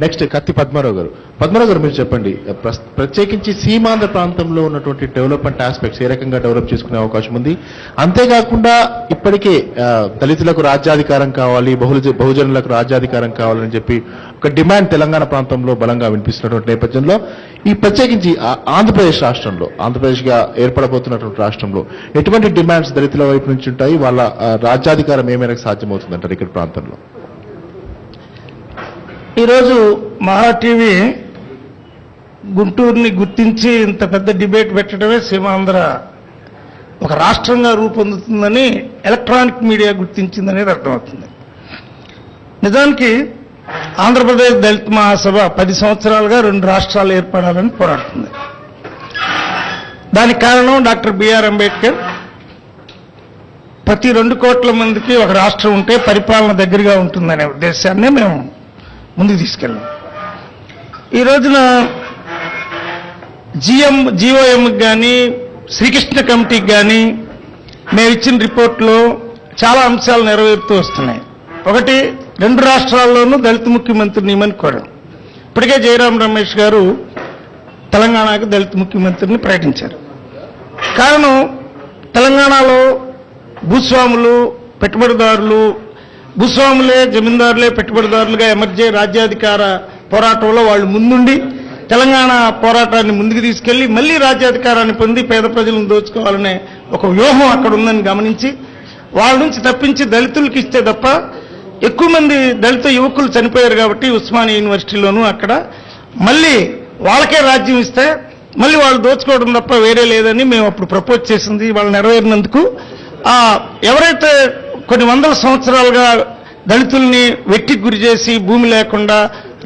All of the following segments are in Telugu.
నెక్స్ట్ కత్తి పద్మారావు గారు మీరు చెప్పండి, ప్రత్యేకించి సీమాంధ్ర ప్రాంతంలో ఉన్నటువంటి డెవలప్మెంట్ ఆస్పెక్ట్స్ ఏ రకంగా డెవలప్ చేసుకునే అవకాశం ఉంది? అంతేకాకుండా ఇప్పటికే దళితులకు రాజ్యాధికారం కావాలి, బహుజనులకు రాజ్యాధికారం కావాలని చెప్పి ఒక డిమాండ్ తెలంగాణ ప్రాంతంలో బలంగా వినిపిస్తున్నటువంటి నేపథ్యంలో ఈ ప్రత్యేకించి ఆంధ్రప్రదేశ్ గా ఏర్పడబోతున్నటువంటి రాష్ట్రంలో ఎటువంటి డిమాండ్స్ దళితుల వైపు నుంచి ఉంటాయి? వాళ్ళ రాజ్యాధికారం ఏ మేరకు సాధ్యమవుతుందంటారు ఇక్కడ ప్రాంతంలో? ఈరోజు మహా టీవీ గుంటూరుని గుర్తించి ఇంత పెద్ద డిబేట్ పెట్టడమే సీమాంధ్ర ఒక రాష్ట్రంగా రూపొందుతుందని ఎలక్ట్రానిక్ మీడియా గుర్తించిందనేది అర్థమవుతుంది. నిజానికి ఆంధ్రప్రదేశ్ దళిత మహాసభ 10 సంవత్సరాలుగా 2 రాష్ట్రాలు ఏర్పడాలని పోరాడుతుంది. దానికి కారణం డాక్టర్ బిఆర్ అంబేద్కర్ ప్రతి 2 కోట్ల మందికి ఒక రాష్ట్రం ఉంటే పరిపాలన దగ్గరగా ఉంటుందనే ఉద్దేశాన్ని మేము ముందుకు తీసుకెళ్ళాం. ఈ రోజున జీఓఎంకి కానీ శ్రీకృష్ణ కమిటీకి కానీ మేము ఇచ్చిన రిపోర్ట్లో చాలా అంశాలు నెరవేరుతూ వస్తున్నాయి. ఒకటి, 2 రాష్ట్రాల్లోనూ దళిత ముఖ్యమంత్రిని నియమని కోరాం. ఇప్పటికే జయరాం రమేష్ గారు తెలంగాణకు దళిత ముఖ్యమంత్రిని ప్రకటించారు. కారణం, తెలంగాణలో భూస్వాములు, పెట్టుబడిదారులు, భూస్వాములే జమీందారులే పెట్టుబడిదారులుగా ఎమర్జీ రాజ్యాధికార పోరాటంలో వాళ్ళు ముందుండి తెలంగాణ పోరాటాన్ని ముందుకు తీసుకెళ్లి మళ్లీ రాజ్యాధికారాన్ని పొంది పేద ప్రజలను దోచుకోవాలనే ఒక వ్యూహం అక్కడ ఉందని గమనించి వాళ్ళ నుంచి తప్పించి దళితులకు ఇస్తే తప్ప ఎక్కువ మంది దళిత యువకులు చనిపోయారు కాబట్టి ఉస్మానియా యూనివర్సిటీలోనూ అక్కడ మళ్లీ వాళ్ళకే రాజ్యం ఇస్తే మళ్లీ వాళ్ళు దోచుకోవడం తప్ప వేరే లేదని మేము అప్పుడు ప్రపోజ్ చేసింది. వాళ్ళు నెరవేరినందుకు ఎవరైతే కొన్ని వందల సంవత్సరాలుగా దళితుల్ని వెట్టికి గురి చేసి భూమి లేకుండా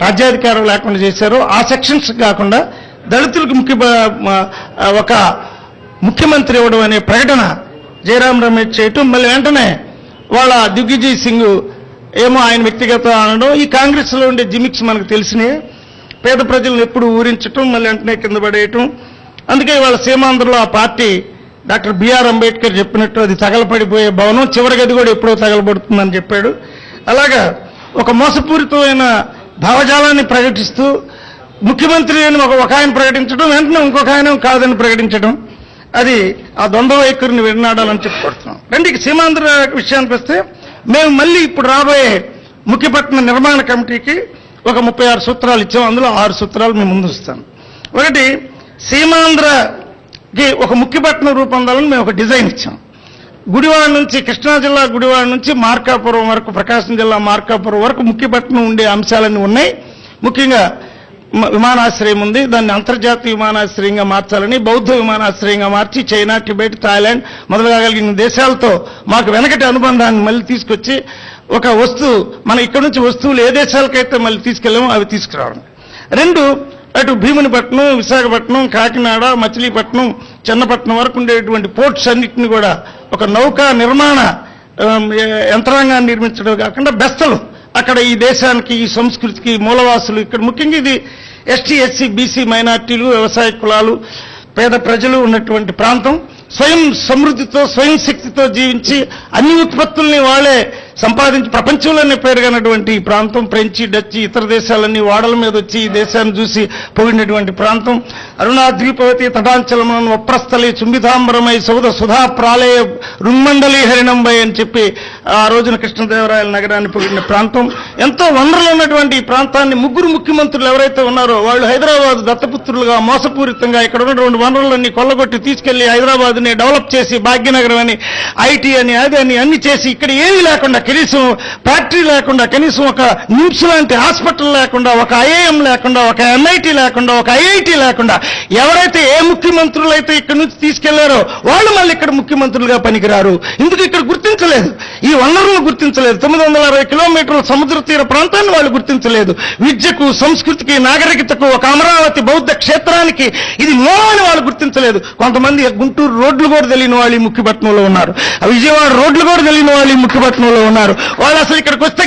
రాజ్యాధికారం లేకుండా చేశారో ఆ సెక్షన్స్ కాకుండా దళితులకు ఒక ముఖ్యమంత్రి ఇవ్వడం అనే ప్రకటన జయరాం రమేష్ చేయటం, మళ్ళీ వెంటనే వాళ్ళ దిగ్విజయ్ సింగ్ ఏమో ఆయన వ్యక్తిగత అనడం, ఈ కాంగ్రెస్లో ఉండే జిమిక్స్ మనకు తెలిసినాయి. పేద ప్రజలను ఎప్పుడు ఊరించటం, మళ్ళీ వెంటనే కింద పడేయటం. అందుకే వాళ్ళ సీమాంధ్రలో ఆ పార్టీ డాక్టర్ బిఆర్ అంబేద్కర్ చెప్పినట్టు అది తగలపడిపోయే భవనం, చివరి గది కూడా ఎప్పుడో తగలబడుతుందని చెప్పాడు. అలాగా ఒక మోసపూరితమైన భావజాలాన్ని ప్రకటిస్తూ ముఖ్యమంత్రి అని ఒక ఆయన ప్రకటించడం, వెంటనే ఇంకొక ఆయన కాదని ప్రకటించడం, అది ఆ ద్వంద్వ వైఖరిని విడనాడాలని చెప్పుకొడుతున్నాం. రండి సీమాంధ్ర విషయానికి వస్తే, మేము మళ్ళీ ఇప్పుడు రాబోయే ముఖ్యపట్నం నిర్మాణ కమిటీకి ఒక 36 సూత్రాలు ఇచ్చాం. అందులో 6 సూత్రాలు మేము ముందు ఇస్తాను. ఒకటి, సీమాంధ్రకి ఒక ముఖ్యపట్నం రూపొందాలని మేము ఒక డిజైన్ ఇచ్చాం. గుడివాడ నుంచి, కృష్ణా జిల్లా గుడివాడ నుంచి మార్కాపురం వరకు, ప్రకాశం జిల్లా మార్కాపురం వరకు ముఖ్యపట్నం ఉండే అంశాలన్నీ ఉన్నాయి. ముఖ్యంగా విమానాశ్రయం ఉంది, దాన్ని అంతర్జాతీయ విమానాశ్రయంగా మార్చాలని, బౌద్ధ విమానాశ్రయంగా మార్చి చైనా, టిబెట్, థాయిలాండ్ మొదలుగా కలిగిన దేశాలతో మాకు వెనకటి అనుబంధాన్ని మళ్ళీ తీసుకొచ్చి ఒక వస్తువు, మన ఇక్కడ నుంచి వస్తువులు ఏ దేశాలకైతే మళ్ళీ తీసుకెళ్ళామో అవి తీసుకురావడం. 2, అటు భీమునిపట్నం, విశాఖపట్నం, కాకినాడ, మచిలీపట్నం, చెన్నపట్నం వరకు ఉండేటువంటి పోర్ట్స్ అన్నింటినీ కూడా ఒక నౌకా నిర్మాణ యంత్రాంగాన్ని నిర్మించడం కాకుండా బెస్తలు అక్కడ ఈ దేశానికి, ఈ సంస్కృతికి మూలవాసులు, ఇక్కడ ముఖ్యంగా ఇది ఎస్టీ, ఎస్సీ, బీసీ మైనార్టీలు, వ్యవసాయ కులాలు, పేద ప్రజలు ఉన్నటువంటి ప్రాంతం. స్వయం సమృద్ధితో, స్వయం శక్తితో జీవించి అన్ని ఉత్పత్తుల్ని వాళ్ళే సంపాదించి ప్రపంచంలోనే పేరుగానటువంటి ఈ ప్రాంతం. ఫ్రెంచి, డచ్, ఇతర దేశాలన్నీ వాడల మీద వచ్చి ఈ దేశాన్ని చూసి పోయినటువంటి ప్రాంతం. అరుణాద్వీపవతి తటాంచలమనం వప్రస్థలి చుంబితాంబరమై సౌద సుధా ప్రాళయ రున్మండలి హరిణంబై అని చెప్పి ఆ రోజున కృష్ణదేవరాయల నగరాన్ని పొగిడిన ప్రాంతం. ఎంతో వనరులు ఉన్నటువంటి ఈ ప్రాంతాన్ని 3 ముఖ్యమంత్రులు ఎవరైతే ఉన్నారో వాళ్ళు హైదరాబాద్ దత్తపుత్రులుగా మోసపూరితంగా ఇక్కడ ఉన్నటువంటి వనరులన్నీ కొల్లగొట్టి తీసుకెళ్లి హైదరాబాద్ని డెవలప్ చేసి భాగ్యనగరం అని, ఐటీ అని, అది అని అన్ని చేసి ఇక్కడ ఏమీ లేకుండా, కనీసం ఫ్యాక్టరీ లేకుండా, కనీసం ఒక నిమ్స్ లాంటి హాస్పిటల్ లేకుండా, ఒక ఐఐఎం లేకుండా, ఒక ఎంఐటీ లేకుండా, ఒక ఐఐటీ లేకుండా ఎవరైతే ఏ ముఖ్యమంత్రులు అయితే ఇక్కడ నుంచి తీసుకెళ్లారో వాళ్ళు మళ్ళీ ఇక్కడ ముఖ్యమంత్రులుగా పనికిరారు. ఎందుకు ఇక్కడ గుర్తించలేదు, ఈ వనరులను గుర్తించలేదు. 960 కిలోమీటర్ల సముద్ర తీర ప్రాంతాన్ని వాళ్ళు గుర్తించలేదు. విద్యకు, సంస్కృతికి, నాగరికతకు, ఒక అమరావతి బౌద్ధ క్షేత్రానికి ఇది మూలమని వాళ్ళు గుర్తించలేదు. కొంతమంది గుంటూరు రోడ్లు కూడా తెలియని వాళ్ళు ఈ ముఖ్యపట్నంలో ఉన్నారు, విజయవాడ రోడ్లు కూడా తెలియని వాళ్ళు ఈ ముఖ్యపట్నంలో ఉన్నారు. వాళ్ళు అసలు ఇక్కడికి వస్తే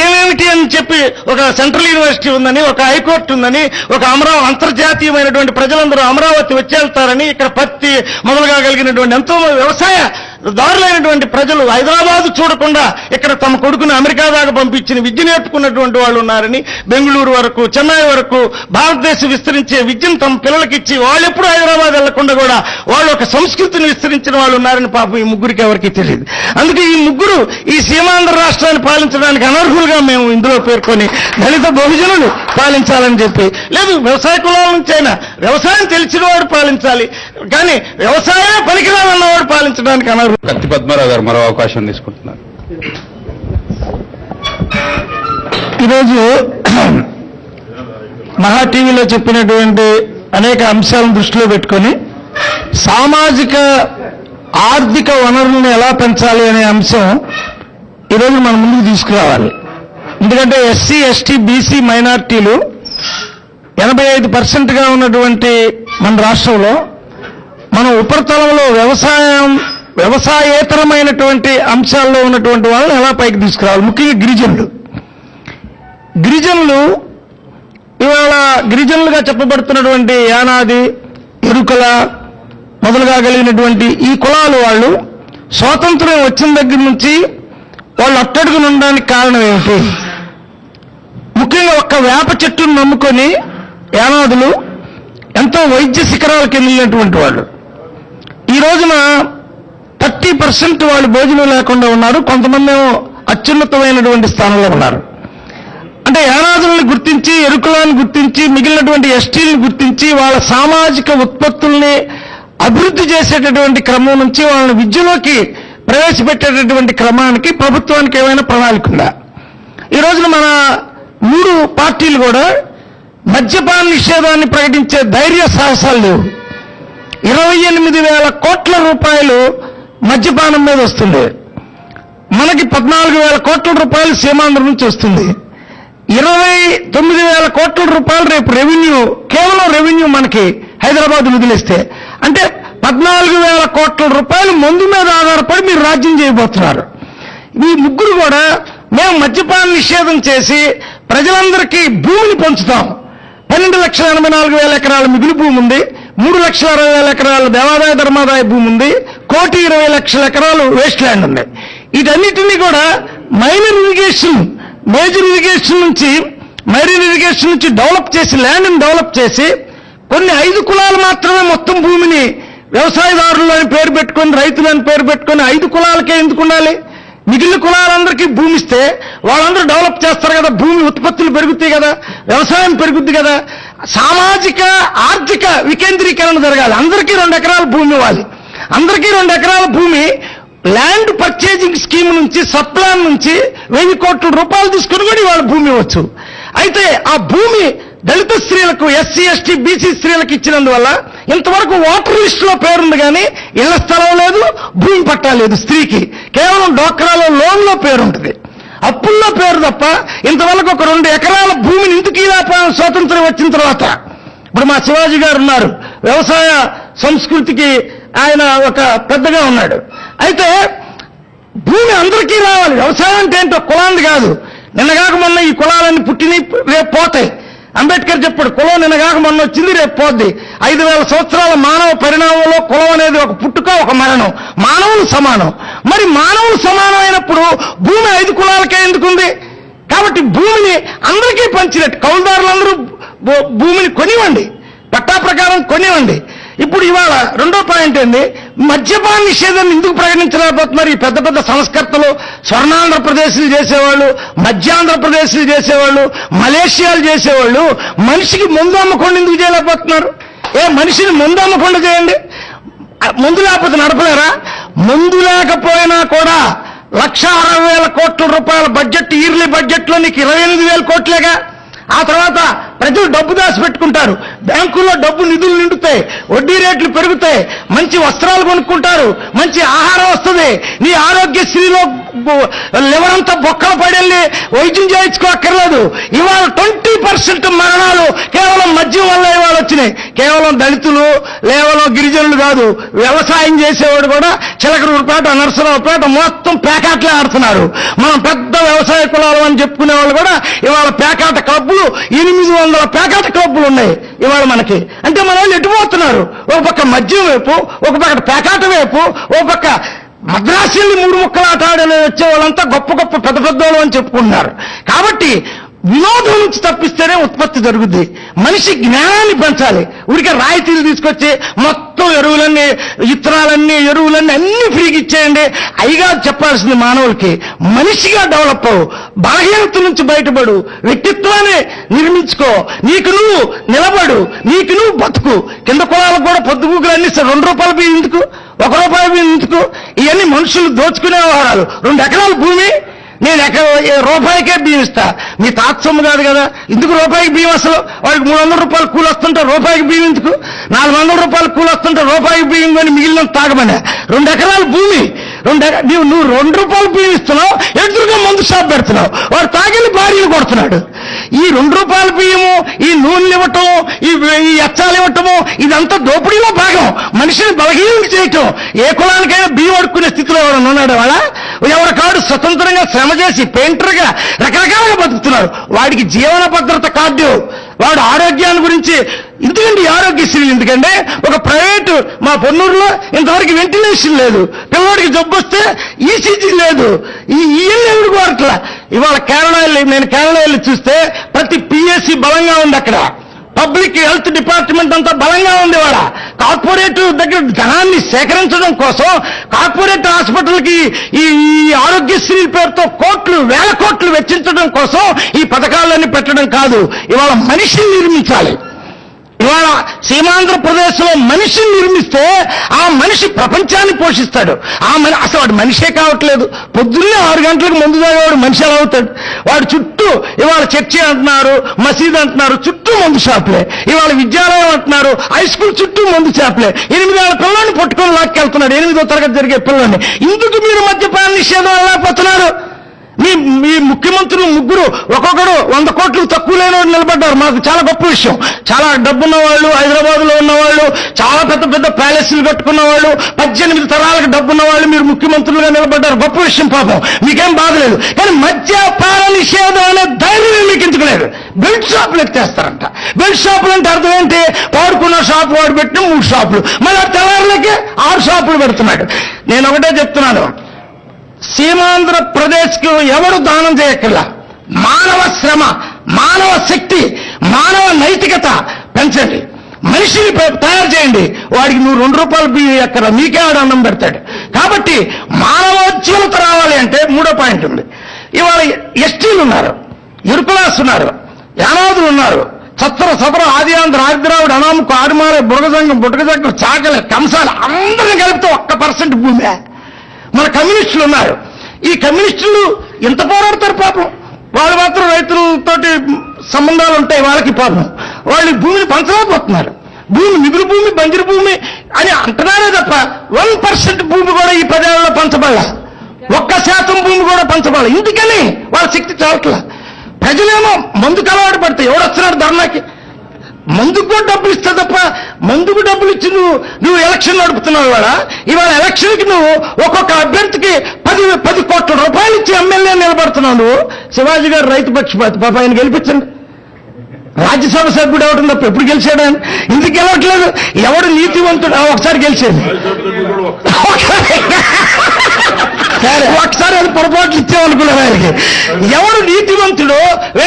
ఏమేమిటి అని చెప్పి ఒక సెంట్రల్ యూనివర్సిటీ ఉందని, ఒక హైకోర్టు ఉందని, ఒక అంతర్జాతీయమైనటువంటి ప్రజలందరూ అమరావతి వచ్చేళ్తారని, ఇక్కడ పత్తి మొదలుగా కలిగినటువంటి ఎంతో వ్యవసాయ దారులైనటువంటి ప్రజలు హైదరాబాద్ చూడకుండా ఇక్కడ తమ కొడుకుని అమెరికా దాకా పంపించిన విద్య నేర్చుకున్నటువంటి వాళ్ళు ఉన్నారని, బెంగళూరు వరకు, చెన్నై వరకు భారతదేశం విస్తరించే విద్యను తమ పిల్లలకి ఇచ్చి వాళ్ళు ఎప్పుడు హైదరాబాద్ వెళ్లకుండా కూడా వాళ్ళు ఒక సంస్కృతిని విస్తరించిన వాళ్ళు ఉన్నారని పాపం ఈ ముగ్గురికి ఎవరికి తెలియదు. అందుకే ఈ ముగ్గురు ఈ సీమాంధ్ర రాష్ట్రాన్ని పాలించడానికి అనర్హులుగా మేము ఇందులో పేర్కొని దళిత బహుజనులు పాలించాలని చెప్పి, లేదు వ్యవసాయ కులాల నుంచి అయినా వ్యవసాయం తెలిసిన వాడు పాలించాలి, కానీ వ్యవసాయమే పనికిరాదన్నవాడు పాలించడానికి అనర్హులు. కత్తి పద్మారావు గారు మరో అవకాశం తీసుకుంటున్నారు. ఈరోజు మహా టీవీలో చెప్పినటువంటి అనేక అంశాలను దృష్టిలో పెట్టుకొని సామాజిక ఆర్థిక వనరులను ఎలా పెంచాలి అనే అంశం ఈరోజు మన ముందుకు తీసుకురావాలి. ఎందుకంటే ఎస్సీ, ఎస్టీ, బీసీ మైనారిటీలు 85% ఉన్నటువంటి మన రాష్ట్రంలో మన ఉపరితలంలో వ్యవసాయేతరమైనటువంటి అంశాల్లో ఉన్నటువంటి వాళ్ళని ఎలా పైకి తీసుకురావాలి. ముఖ్యంగా గిరిజనులు ఇవాళ గిరిజనులుగా చెప్పబడుతున్నటువంటి యానాది, ఎరుకల మొదలుగా కలిగినటువంటి ఈ కులాలు వాళ్ళు స్వాతంత్రం వచ్చిన దగ్గర నుంచి వాళ్ళు అట్టడుగున ఉండడానికి కారణం ఏమిటి? ముఖ్యంగా ఒక్క వేప చెట్టును నమ్ముకొని యానాదులు ఎంతో వైద్య శిఖరాలకు వెళ్ళినటువంటి వాళ్ళు ఈ రోజున 30% వాళ్ళు భోజనం లేకుండా ఉన్నారు. కొంతమంది ఏమో అత్యున్నతమైనటువంటి స్థానంలో ఉన్నారు. అంటే యానాదులను గుర్తించి, ఎరుకులను గుర్తించి, మిగిలినటువంటి ఎస్టీలను గుర్తించి వాళ్ళ సామాజిక ఉత్పత్తుల్ని అభివృద్ధి చేసేటటువంటి క్రమం నుంచి వాళ్ళని విద్యలోకి ప్రవేశపెట్టేటటువంటి క్రమానికి ప్రభుత్వానికి ఏమైనా ప్రణాళిక ఉందా? ఈ రోజున మన 3 పార్టీలు కూడా మద్యపాన నిషేధాన్ని ప్రకటించే ధైర్య సాహసాలు లేవు. 28,000 కోట్ల రూపాయలు మద్యపానం మీద వస్తుంది. మనకి 14,000 కోట్ల రూపాయలు సీమాంధ్ర నుంచి వస్తుంది. 29,000 కోట్ల రూపాయలు రేపు రెవెన్యూ, కేవలం రెవెన్యూ మనకి హైదరాబాద్ వదిలేస్తే, అంటే 14,000 కోట్ల రూపాయలు మందు మీద ఆధారపడి మీరు రాజ్యం చేయబోతున్నారు. ఈ ముగ్గురు కూడా మేము మద్యపాన నిషేధం చేసి ప్రజలందరికీ భూమిని పంచుతాం. 12,84,000 ఎకరాల మిగులు భూమి ఉంది, 3,60,000 ఎకరాల దేవాదాయ ధర్మాదాయ భూమి ఉంది, 1,20,00,000 ఎకరాలు వేస్ట్ ల్యాండ్ ఉంది. వీటన్నిటినీ కూడా మైనర్ ఇరిగేషన్, మేజర్ ఇరిగేషన్ నుంచి మైనర్ ఇరిగేషన్ నుంచి డెవలప్ చేసి, ల్యాండ్ని డెవలప్ చేసి కొన్ని 5 కులాలు మాత్రమే మొత్తం భూమిని వ్యవసాయదారులు అని పేరు పెట్టుకొని, రైతులని పేరు పెట్టుకొని 5 కులాలకే ఎందుకు ఉండాలి? మిగిలిన కులాలందరికీ భూమి ఇస్తే వాళ్ళందరూ డెవలప్ చేస్తారు కదా, భూమి ఉత్పత్తులు పెరుగుతాయి కదా, వ్యవసాయం పెరుగుద్ది కదా. సామాజిక ఆర్థిక వికేంద్రీకరణ జరగాలి. అందరికీ 2 ఎకరాల భూమి ఇవ్వాలి. అందరికీ 2 ఎకరాల భూమి ల్యాండ్ పర్చేజింగ్ స్కీమ్ నుంచి, సప్లాన్ నుంచి 1,000 కోట్ల రూపాయలు తీసుకుని కూడా వాళ్ళ భూమి ఇవ్వచ్చు. అయితే ఆ భూమి దళిత స్త్రీలకు, ఎస్సీ, ఎస్టీ, బీసీ స్త్రీలకు ఇచ్చినందువల్ల ఇంతవరకు ఓటర్ లిస్టులో పేరుంది కానీ ఇళ్ల స్థలం లేదు, భూమి పట్టా లేదు. స్త్రీకి కేవలం డోక్రాలో లోన్లో పేరుంటుంది, అప్పుల్లో పేరు తప్ప ఇంతవరకు ఒక 2 ఎకరాల భూమిని ఇందుకు ఇలా స్వాతంత్రం వచ్చిన తర్వాత. ఇప్పుడు మా శివాజీ గారు ఉన్నారు, వ్యవసాయ సంస్కృతికి ఆయన ఒక పెద్దగా ఉన్నాడు. అయితే భూమి అందరికీ రావాలి. వ్యవసాయం అంటే ఏంటో కులాంది కాదు. నిన్నగాక మొన్న ఈ కులాలన్నీ పుట్టినవి, రేపు పోతాయి. అంబేద్కర్ చెప్పాడు, కులం నిన్నగాక మొన్న వచ్చింది, రేపు పోద్ది. 5,000 సంవత్సరాల మానవ పరిణామంలో కులం అనేది ఒక పుట్టుక, ఒక మరణం. మానవులు సమానం. మరి మానవులు సమానం అయినప్పుడు భూమి 5 కులాలకే ఎందుకుంది? కాబట్టి భూమిని అందరికీ పంచినట్టు కౌలుదారులందరూ భూమిని కొనివ్వండి, పట్టా ప్రకారం కొనివ్వండి. ఇప్పుడు ఇవాళ రెండో పాయింట్ ఏంది? మద్యపాన నిషేధాన్ని ఎందుకు ప్రకటించలేకపోతున్నారు ఈ పెద్ద పెద్ద సంస్కర్తలు? స్వర్ణాంధ్రప్రదేశ్లు చేసేవాళ్ళు, మధ్యాంధ్రప్రదేశ్లు చేసేవాళ్ళు, మలేషియాలు చేసేవాళ్ళు మనిషికి మందు అమ్మకుండా ఎందుకు చేయలేకపోతున్నారు? మనిషిని మందు అమ్మకుండా చేయండి. మందు లేకపోతే నడపలేరా? మందు లేకపోయినా కూడా 1,60,000 కోట్ల రూపాయల బడ్జెట్, ఇయర్లీ బడ్జెట్లో నీకు 28,000 కోట్లేగా. ఆ తర్వాత ప్రజలు డబ్బు దాచి పెట్టుకుంటారు, బ్యాంకుల్లో డబ్బు నిధులు నిండుతాయి, వడ్డీ రేట్లు పెరుగుతాయి, మంచి వస్త్రాలు కొనుక్కుంటారు, మంచి ఆహారం వస్తుంది. నీ ఆరోగ్యశ్రీలో లివర్ అంతా బొక్కలు పడెళ్ళి వైద్యం చేయించుకోక్కర్లేదు. ఇవాళ 20% మరణాలు కేవలం మద్యం వల్ల ఇవాళ వచ్చినాయి. కేవలం దళితులు, కేవలం గిరిజనులు కాదు, వ్యవసాయం చేసేవాడు కూడా చిలకలూరుపేట, నరసరావుపేట మొత్తం పేకాట్లే ఆడుతున్నారు. మనం పెద్ద వ్యవసాయ కులాలు అని చెప్పుకునే వాళ్ళు కూడా ఇవాళ పేకాట క్లబ్బులు, 800 పేకాట క్లబ్బులు ఉన్నాయి ఇవాళ మనకి. అంటే మన వాళ్ళు ఎటుపోతున్నారు? ఒక పక్క మద్యం వైపు, ఒక పక్క పేకాట వైపు, ఒక పక్క మద్రాసుల్ని 3 ముక్కలు ఆట ఆడలే వచ్చే వాళ్ళంతా గొప్ప గొప్ప పెద్ద పెద్దోళ్ళు అని చెప్పుకుంటున్నారు. కాబట్టి వినోదం నుంచి తప్పిస్తేనే ఉత్పత్తి జరుగుద్ది. మనిషి జ్ఞానాన్ని పెంచాలి. ఊరికే రాయితీలు తీసుకొచ్చి మొత్తం ఎరువులన్నీ, విత్తనాలన్నీ, ఎరువులన్నీ అన్ని ఫ్రీగా ఇచ్చేయండి. అయిగా చెప్పాల్సింది మానవులకి మనిషిగా డెవలప్ అవ్వు, బలహీనత నుంచి బయటపడు, వ్యక్తిత్వాన్ని నిర్మించుకో, నీకు నువ్వు నిలబడు, నీకు నువ్వు బతుకు. కింద కులాలకు కూడా పొద్దుగూకులు అన్ని 2 రూపాయల బియ్యం ఎందుకు, 1 రూపాయి బియ్యం ఎందుకు? ఇవన్నీ మనుషులు దోచుకునే వ్యవహారాలు. 2 ఎకరాల భూమి నేను రూపాయికే బియ్యం ఇస్తా, మీ తాత సొమ్ము కాదు కదా, ఎందుకు రూపాయికి బియ్యం? అసలు వాడికి 300 రూపాయలు కూలి వస్తుంటే రూపాయికి బియ్యం ఎందుకు? 400 రూపాయలు కూలి వస్తుంటే రూపాయికి బియ్యం కొని మిగిలిన తాగమనే. 2 ఎకరాల భూమి, నువ్వు 2 రూపాయలు బియ్యం ఇస్తున్నావు, ఎదురుగా మందు షాప్ పెడుతున్నావు, వాడు తాగిన భార్యలు కొడుతున్నాడు. ఈ 2 రూపాయల బియ్యము, ఈ నూనెలు ఇవ్వటం, ఈ ఎచ్చాలు ఇవ్వటము, ఇదంతా దోపిడీలో భాగం. మనిషిని బలహీనం చేయటం. ఏ కులానికైనా బియ్యం అడుక్కునే స్థితిలో ఎవరైనా ఉన్నాడు? వాళ్ళ ఎవరి కాడు స్వతంత్రంగా శ్రమ చేసి పెయింటర్గా రకరకాలుగా బతుకుతున్నారు. వాడికి జీవన భద్రత కార్డు, వాడు ఆరోగ్యాన్ని గురించి ఎందుకండి ఆరోగ్యశ్రీ ఎందుకంటే ఒక ప్రైవేటు మా పొన్నూరులో ఇంతవరకు వెంటిలేషన్ లేదు, పిల్లవాడికి జబ్బు వస్తే ఈసీజీ లేదు, ఈఎల్ ఎవరికి వాడట్లా. ఇవాళ నేను కేరళ వెళ్ళి చూస్తే ప్రతి పిఎస్సి బలంగా ఉంది. అక్కడ పబ్లిక్ హెల్త్ డిపార్ట్మెంట్ అంతా బలంగా ఉంది. వాళ్ళ కార్పొరేట్ దగ్గర ధనాన్ని సేకరించడం కోసం కార్పొరేట్ హాస్పిటల్కి ఈ ఆరోగ్యశ్రీ పేరుతో వేల కోట్లు వెచ్చించడం కోసం ఈ పథకాలన్నీ పెట్టడం కాదు. ఇవాళ మనిషిని నిర్మించాలి. ఇవాళ సీమాంధ్రప్రదేశ్ లో మనిషిని నిర్మిస్తే ఆ మనిషి ప్రపంచాన్ని పోషిస్తాడు. అసలు వాడు మనిషే కావట్లేదు. పొద్దున్నే 6 గంటలకు ముందు తాగేవాడు మనిషి ఎలా అవుతాడు? వాడు చుట్టూ ఇవాళ చర్చి అంటున్నారు, మసీద్ అంటున్నారు, చుట్టూ మందు షాపులే. ఇవాళ విద్యాలయం అంటున్నారు, హై స్కూల్ చుట్టూ మందు షాపులే. 8 ఏళ్ల పిల్లల్ని పట్టుకొని లాక్కెళ్తున్నాడు, 8వ తరగతి జరిగే పిల్లల్ని. ఇందుకు మీరు మద్యపాన నిషేధం వెళ్ళకపోతున్నారు? మీ ముఖ్యమంత్రులు 3 ఒక్కొక్కడు 100 కోట్లు తక్కువ లేని వాళ్ళు నిలబడ్డారు. మాకు చాలా గొప్ప విషయం. చాలా డబ్బున్న వాళ్ళు, హైదరాబాద్ లో ఉన్నవాళ్ళు, చాలా పెద్ద పెద్ద ప్యాలెస్లు కట్టుకున్న వాళ్ళు, 18 తరాలకు డబ్బున్న వాళ్ళు మీరు ముఖ్యమంత్రులుగా నిలబడ్డారు. గొప్ప విషయం. పాపం మీకేం బాధలేదు. కానీ మద్యపాన నిషేధం అనే ధైర్యం మీకు ఎందుకు లేదు? బెల్ట్ షాపులు ఎత్తేస్తారంట. బెల్ట్ షాపులు అంటే అర్థం ఏంటి? వాడుకున్న షాపు వాడు పెట్టిన 3 షాపులు, మళ్ళీ తెల్లారులకి 6 షాపులు పెడుతున్నాడు. నేను ఒకటే చెప్తున్నాను, సీమాంధ్రప్రదేశ్కు ఎవరు దానం చేయక్కర్లా. మానవ శ్రమ, మానవ శక్తి, మానవ నైతికత పెంచండి. మనిషిని తయారు చేయండి. వాడికి నువ్వు 2 రూపాయలు బియ్యం ఎక్కడ, మీకే ఆడ అన్నం పెడతాడు. కాబట్టి మానవోజ్వలత రావాలి అంటే 3వ పాయింట్ ఉంది. ఇవాళ ఎస్టీలు ఉన్నారు, ఇరుకులాస్ ఉన్నారు, యానాదులు ఉన్నారు, సత్ర ఆది ఆంధ్ర, ఆదిద్రావిడ, అనాముకు, ఆడిమారే, బుడగజంగం, బుడగజంగం, చాకలి, కంసాలు అందరిని కలిపితే 1% భూమి. మన కమ్యూనిస్టులు ఉన్నారు. ఈ కమ్యూనిస్టులు ఎంత పోరాడతారు పాపం. వాళ్ళు మాత్రం రైతులతోటి సంబంధాలు ఉంటాయి వాళ్ళకి. పాపం వాళ్ళు భూమిని పంచలేకపోతున్నారు. భూమి మిగులు భూమి, బంజరు భూమి అని అంటున్నారే తప్ప 1% భూమి కూడా ఈ 10 ఏళ్లలో పంచబడాల. 1% భూమి కూడా పంచబడాల. ఎందుకని వాళ్ళ శక్తి చావట్లా. ప్రజలేమో మందుకు అలవాటు పడితే ఎవడొస్తున్నాడు ధర్నాకి? మందుకు కూడా డబ్బులు ఇస్తా తప్ప మందుకు డబ్బులు ఇచ్చి నువ్వు ఎలక్షన్ నడుపుతున్నావు. ఇవాళ ఎలక్షన్కి నువ్వు ఒక్కొక్క అభ్యర్థికి 10 కోట్ల రూపాయలు ఇచ్చి ఎమ్మెల్యే నిలబడుతున్నావు. నువ్వు శివాజీ గారు రైతు పక్షపాతి, పాప ఆయన గెలిపించండి. రాజ్యసభ సభ్యుడు అవటం తప్ప ఎప్పుడు గెలిచాడు? ఎందుకు గెలవట్లేదు? ఎవడు నీతివంతుడు? ఒకసారి గెలిచేది, ఒకసారి అది పొరపాట్లు ఇచ్చామనుకున్నారు ఆయనకి. ఎవడు నీతివంతుడు,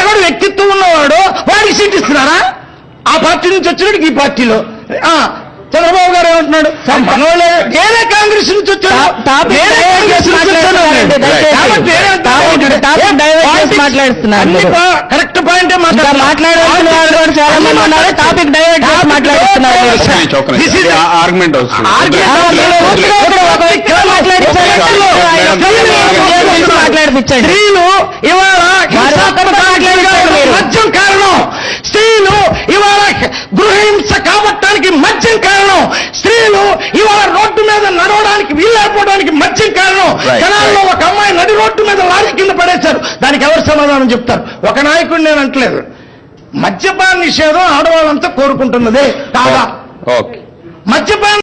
ఎవడు వ్యక్తిత్వం ఉన్నవాడు వాడికి సీట్ ఇస్తున్నారా? ఆ పార్టీ నుంచి వచ్చినట్టు ఈ పార్టీలో చంద్రబాబు గారు ఏమంటున్నాడు? వేరే కాంగ్రెస్ నుంచి వచ్చాడు. కరెక్ట్ పాయింటే మాట్లాడుతున్నారు. టాపిక్ డైవర్ట్ మాట్లాడుతున్నారు. స్త్రీలు ఇవాళ మద్యం కారణం. స్త్రీలు ఇవాళ గృహహింస కాబట్టడానికి మద్యం కారణం. స్త్రీలు ఇవాళ రోడ్డు మీద నడవడానికి వీళ్ళైపోవడానికి మద్యం కారణం. జనాల్లో ఒక అమ్మాయి నడి రోడ్డు మీద లారీ కింద పడేశారు. దానికి ఎవరు సమాధానం చెప్తారు? ఒక నాయకుడు నేను అంటలేదు. మద్యపాన నిషేధం ఆడవాళ్ళంతా కోరుకుంటున్నదే కాదా? మద్యపాన